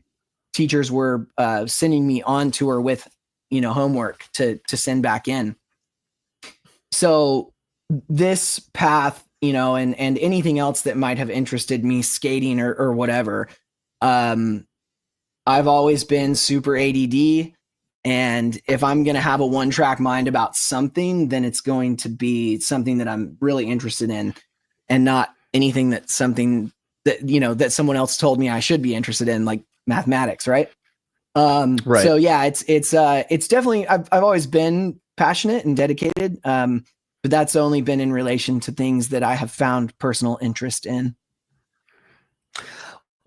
teachers were sending me on tour with, homework to send back in. So this path, and anything else that might have interested me, skating or whatever, I've always been super ADD, and if I'm going to have a one-track mind about something, then it's going to be something that I'm really interested in, and not anything that that someone else told me I should be interested in, like mathematics, right? Right. So yeah, it's definitely, I've always been passionate and dedicated, but that's only been in relation to things that I have found personal interest in.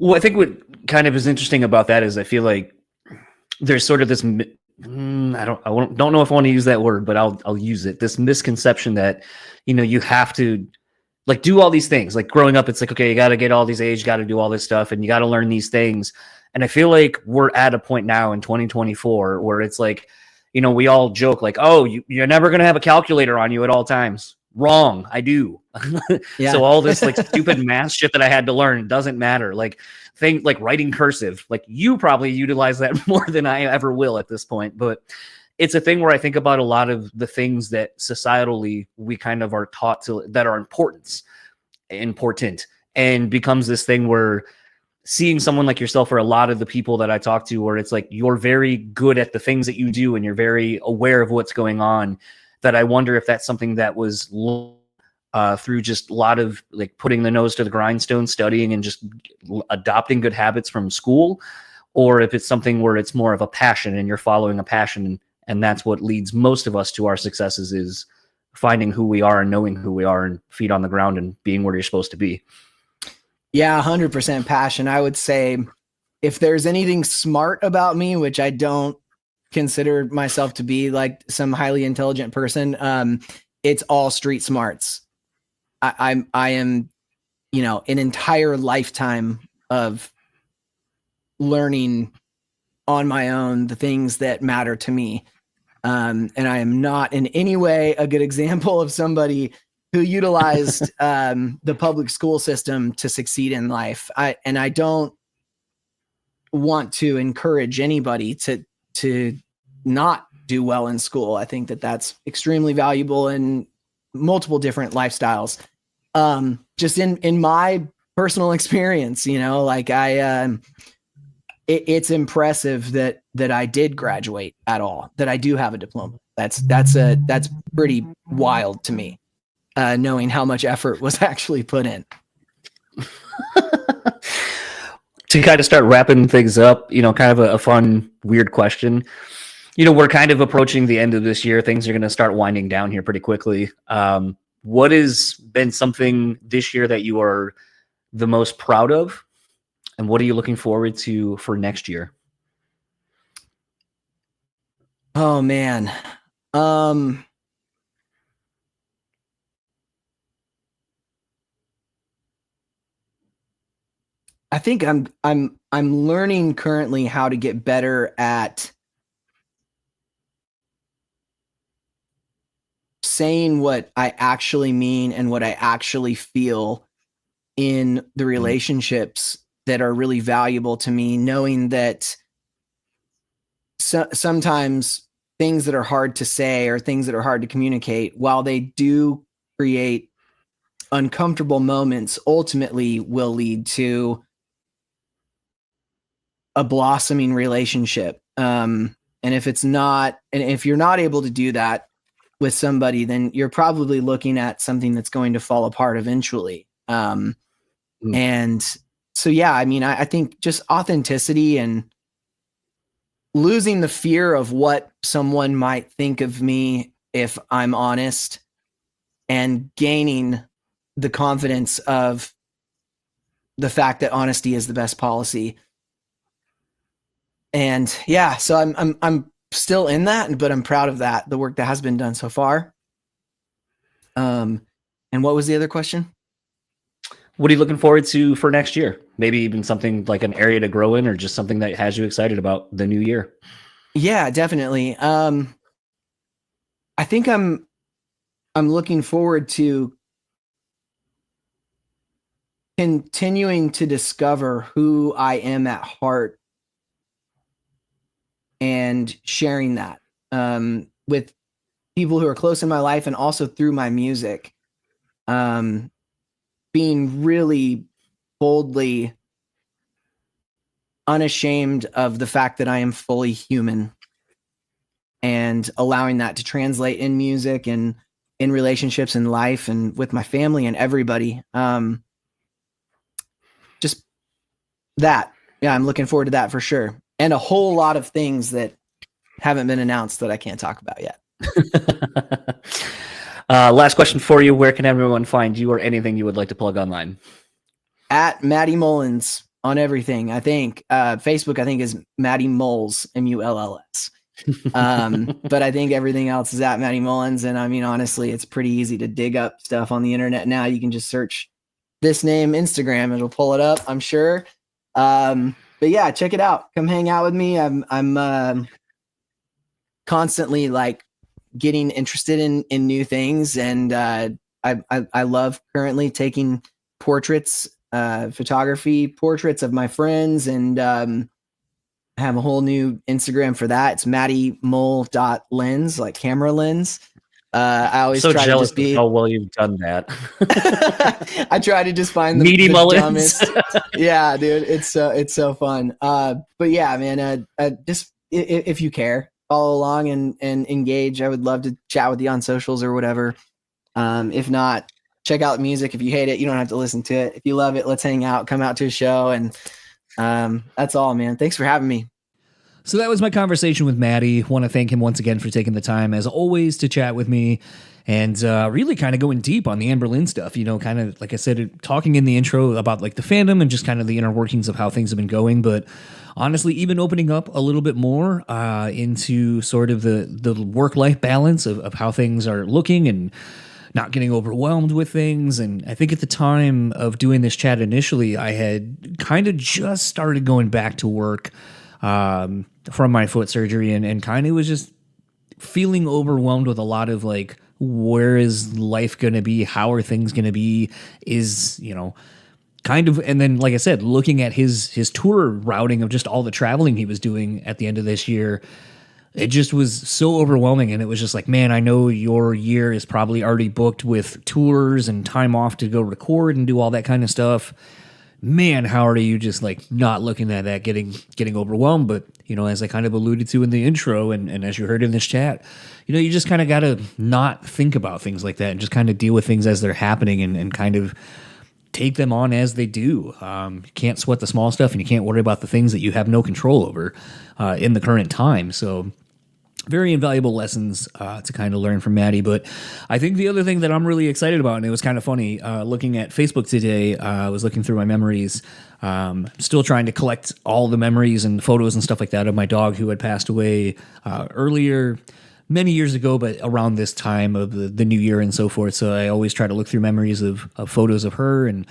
Well, I think what kind of is interesting about that is I feel like there's sort of this, I don't know if I want to use that word, but I'll use it. This misconception that, you have to like do all these things. Like growing up, it's like, okay, you got to get all these A's, you got to do all this stuff, and you got to learn these things. And I feel like we're at a point now in 2024 where it's like, we all joke like, oh, you're never going to have a calculator on you at all times. Wrong. I do. Yeah. So all this like stupid math shit that I had to learn doesn't matter. Like things like writing cursive, like you probably utilize that more than I ever will at this point. But it's a thing where I think about a lot of the things that societally we kind of are taught to that are important, and becomes this thing where seeing someone like yourself, or a lot of the people that I talk to, where it's like you're very good at the things that you do and you're very aware of what's going on, that I wonder if that's something that was through just a lot of like putting the nose to the grindstone, studying and just adopting good habits from school, or if it's something where it's more of a passion and you're following a passion, and that's what leads most of us to our successes, is finding who we are and knowing who we are and feet on the ground and being where you're supposed to be. Yeah, 100% passion. I would say if there's anything smart about me, which I don't consider myself to be like some highly intelligent person, it's all street smarts. I am, an entire lifetime of learning on my own the things that matter to me. And I am not in any way a good example of somebody who utilized the public school system to succeed in life. I don't want to encourage anybody to not do well in school. I think that that's extremely valuable in multiple different lifestyles. Just in my personal experience, like it's impressive that I did graduate at all, that I do have a diploma. That's pretty wild to me, knowing how much effort was actually put in. To kind of start wrapping things up, kind of a fun, weird question. We're kind of approaching the end of this year. Things are going to start winding down here pretty quickly. What has been something this year that you are the most proud of? And what are you looking forward to for next year? Oh, man. I think I'm learning currently how to get better at saying what I actually mean and what I actually feel in the relationships that are really valuable to me, knowing that sometimes things that are hard to say or things that are hard to communicate, while they do create uncomfortable moments, ultimately will lead to a blossoming relationship. And if you're not able to do that with somebody, then you're probably looking at something that's going to fall apart eventually. And so, yeah, I think just authenticity and losing the fear of what someone might think of me if I'm honest, and gaining the confidence of the fact that honesty is the best policy. And yeah, so I'm still in that, but I'm proud of that, the work that has been done so far. And what was the other question? What are you looking forward to for next year? Maybe even something like an area to grow in, or just something that has you excited about the new year? Yeah, definitely. I think I'm looking forward to continuing to discover who I am at heart and sharing that with people who are close in my life, and also through my music. Being really boldly unashamed of the fact that I am fully human, and allowing that to translate in music and in relationships in life and with my family and everybody. Just that. Yeah, I'm looking forward to that for sure. And a whole lot of things that haven't been announced that I can't talk about yet. Last question for you. Where can everyone find you, or anything you would like to plug online? At Matty Mullins on everything. I think Facebook, I think, is Matty Mulls, Mulls. But I think everything else is at Matty Mullins. And honestly, it's pretty easy to dig up stuff on the internet now. You can just search this name, Instagram, it'll pull it up, I'm sure. But yeah, check it out. Come hang out with me. I'm constantly like getting interested in new things, and I love currently taking portraits, photography portraits of my friends, and I have a whole new Instagram for that. It's mattymull.lens, like camera lens. I always so try jealous to just be of how well you've done that. I try to just find the Mullins. dumbest. Yeah, dude, it's so fun. But yeah, man, just if you care, follow along and engage. I would love to chat with you on socials or whatever. If not, check out the music. If you hate it, you don't have to listen to it. If you love it, let's hang out, come out to a show, and that's all, man. Thanks for having me. So that was my conversation with Matty. Want to thank him once again for taking the time, as always, to chat with me, and really kind of going deep on the Anberlin stuff. Kind of like I said, talking in the intro about like the fandom and just kind of the inner workings of how things have been going. But honestly, even opening up a little bit more into sort of the work-life balance of how things are looking, and not getting overwhelmed with things. And I think at the time of doing this chat initially, I had kind of just started going back to work from my foot surgery, and kind of was just feeling overwhelmed with a lot of like, where is life going to be? How are things going to be? Is, kind of, and then, like I said, looking at his tour routing of just all the traveling he was doing at the end of this year, it just was so overwhelming. And it was just like, man, I know your year is probably already booked with tours and time off to go record and do all that kind of stuff. Man, how are you just like not looking at that, getting overwhelmed? But, as I kind of alluded to in the intro and as you heard in this chat, you just kind of got to not think about things like that and just kind of deal with things as they're happening and kind of take them on as they do. You can't sweat the small stuff and you can't worry about the things that you have no control over in the current time. So very invaluable lessons to kind of learn from Matty. But I think the other thing that I'm really excited about, and it was kind of funny, looking at Facebook today, I was looking through my memories, still trying to collect all the memories and photos and stuff like that of my dog who had passed away earlier, many years ago, but around this time of the new year and so forth. So I always try to look through memories of photos of her and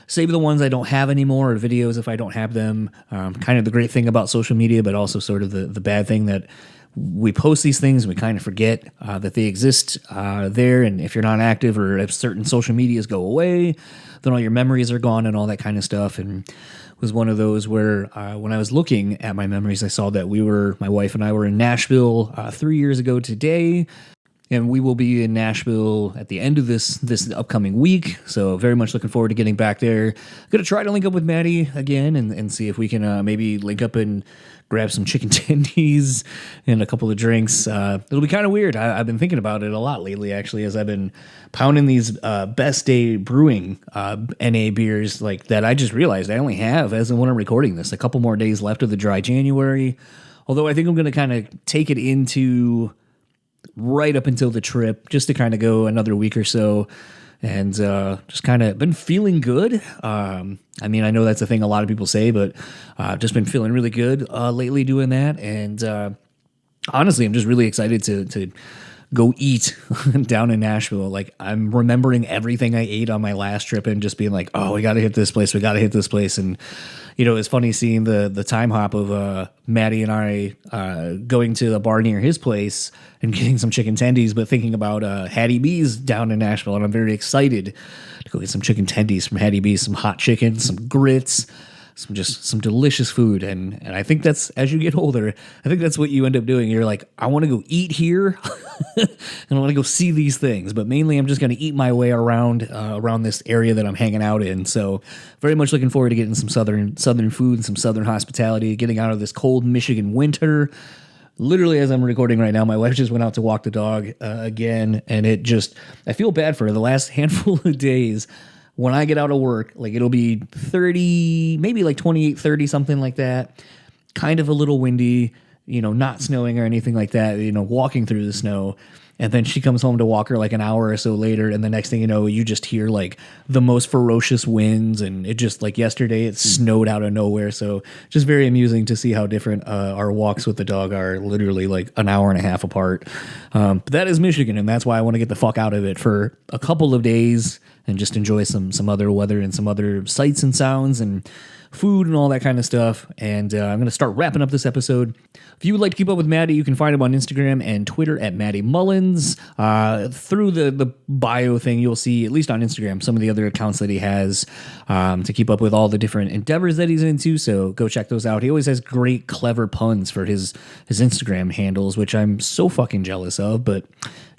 save the ones I don't have anymore, or videos if I don't have them. Kind of the great thing about social media, but also sort of the bad thing that we post these things and we kind of forget that they exist there. And if you're not active or if certain social medias go away, then all your memories are gone and all that kind of stuff. And it was one of those where when I was looking at my memories, I saw that my wife and I were in Nashville 3 years ago today. And we will be in Nashville at the end of this upcoming week. So very much looking forward to getting back there. Going to try to link up with Matty again and see if we can maybe link up and grab some chicken tendies and a couple of drinks. It'll be kind of weird. I've been thinking about it a lot lately, actually, as I've been pounding these Best Day Brewing NA beers like that. I just realized I only have, as of when I'm recording this, a couple more days left of the dry January. Although I think I'm going to kind of take it into right up until the trip, just to kind of go another week or so, and just kind of been feeling good. I mean, I know that's a thing a lot of people say, but just been feeling really good lately doing that. And honestly, I'm just really excited to go eat down in Nashville. Like, I'm remembering everything I ate on my last trip and just being like, oh, we got to hit this place. We got to hit this place. And, it's funny seeing the time hop of Matty and I going to the bar near his place and getting some chicken tendies, but thinking about Hattie B's down in Nashville. And I'm very excited to go get some chicken tendies from Hattie B's, some hot chicken, some grits, some delicious food. And I think that's, as you get older, I think that's what you end up doing. You're like, I want to go eat here and I want to go see these things, but mainly I'm just going to eat my way around this area that I'm hanging out in. So very much looking forward to getting some southern food and some southern hospitality, getting out of this cold Michigan winter. Literally, as I'm recording right now, my wife just went out to walk the dog again. And I feel bad for her. The last handful of days, when I get out of work, like, it'll be 30, maybe like 28, 30, something like that. Kind of a little windy, not snowing or anything like that, walking through the snow. And then she comes home to walk her like an hour or so later. And the next thing you know, you just hear like the most ferocious winds. And it just, like yesterday, it snowed out of nowhere. So just very amusing to see how different our walks with the dog are, literally like an hour and a half apart. But that is Michigan. And that's why I want to get the fuck out of it for a couple of days and just enjoy some other weather and some other sights and sounds and food and all that kind of stuff. And I'm going to start wrapping up this episode. If you would like to keep up with Matty, you can find him on Instagram and Twitter at Matty Mullins. Through the bio thing, you'll see, at least on Instagram, some of the other accounts that he has to keep up with all the different endeavors that he's into. So go check those out. He always has great, clever puns for his Instagram handles, which I'm so fucking jealous of, but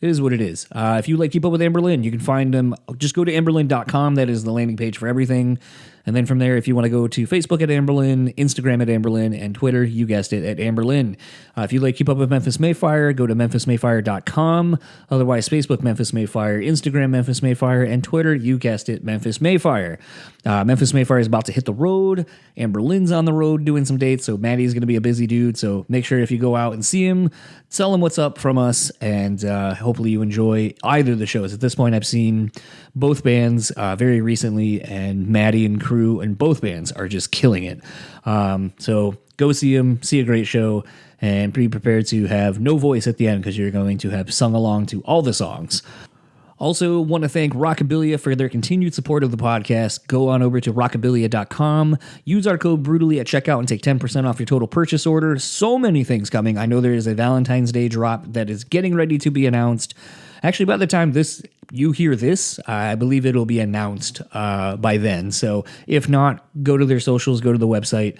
it is what it is. If you like keep up with Anberlin, you can find him. Just go to Anberlin.com. That is the landing page for everything. And then from there, if you want to go to Facebook at Anberlin, Instagram at Anberlin, and Twitter, you guessed it, at Anberlin. If you like keep up with Memphis May Fire, go to memphismayfire.com. Otherwise, Facebook, Memphis May Fire, Instagram, Memphis May Fire, and Twitter, you guessed it, Memphis May Fire. Memphis May Fire is about to hit the road. Anberlin's on the road doing some dates, so Matty's going to be a busy dude. So make sure if you go out and see him, tell him what's up from us, and hopefully you enjoy either of the shows. At this point, I've seen both bands very recently, and Matty and crew and both bands are just killing it. So go see them, see a great show, and be prepared to have no voice at the end because you're going to have sung along to all the songs. Also, want to thank Rockabilia for their continued support of the podcast. Go on over to rockabilia.com. Use our code BREWtally at checkout and take 10% off your total purchase order. So many things coming. I know there is a Valentine's Day drop that is getting ready to be announced. Actually, by the time you hear this, I believe it'll be announced by then. So if not, go to their socials, go to the website,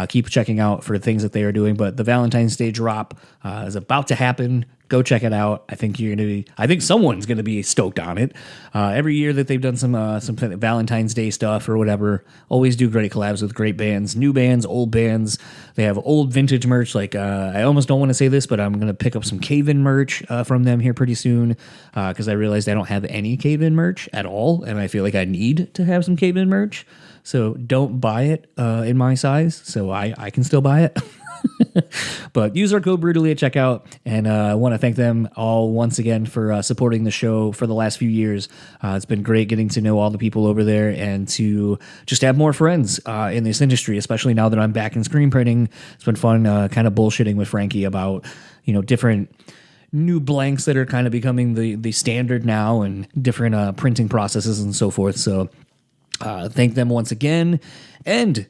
keep checking out for things that they are doing. But the Valentine's Day drop is about to happen. Go check it out. I think someone's gonna be stoked on it. Every year that they've done some Valentine's Day stuff or whatever, always do great collabs with great bands, new bands, old bands. They have old vintage merch. Like I almost don't want to say this, but I'm gonna pick up some Cave-In merch from them here pretty soon because I realized I don't have any Cave-In merch at all, and I feel like I need to have some Cave-In merch. So don't buy it in my size, so I can still buy it. But use our code BREWtally at checkout, and I want to thank them all once again for supporting the show for the last few years. It's been great getting to know all the people over there and to just have more friends in this industry, especially now that I'm back in screen printing. It's been fun kind of bullshitting with Frankie about, different new blanks that are kind of becoming the standard now and different printing processes and so forth. So thank them once again. And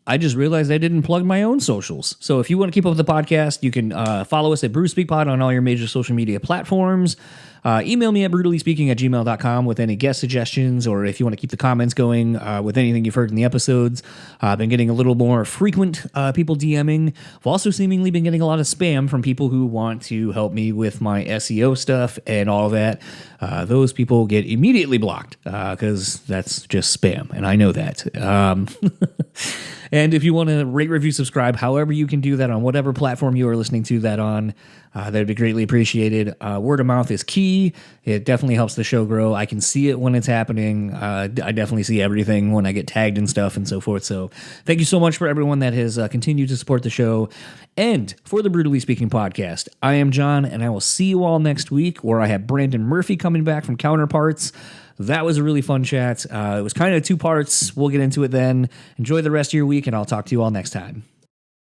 I just realized I didn't plug my own socials. So if you want to keep up with the podcast, you can follow us at BrewSpeakPod on all your major social media platforms. Email me at brutallySpeaking@gmail.com with any guest suggestions, or if you want to keep the comments going with anything you've heard in the episodes. I've been getting a little more frequent people DMing. I've also seemingly been getting a lot of spam from people who want to help me with my SEO stuff and all that. Those people get immediately blocked because that's just spam, and I know that. And if you want to rate, review, subscribe, however you can do that on whatever platform you are listening to that on, that would be greatly appreciated. Word of mouth is key. It definitely helps the show grow. I can see it when it's happening. I definitely see everything when I get tagged and stuff and so forth. So thank you so much for everyone that has continued to support the show. And for the Brewtally Speaking podcast, I am John, and I will see you all next week, where I have Brandon Murphy coming back from Counterparts. That was a really fun chat. It was kind of 2 parts. We'll get into it then. Enjoy the rest of your week, and I'll talk to you all next time.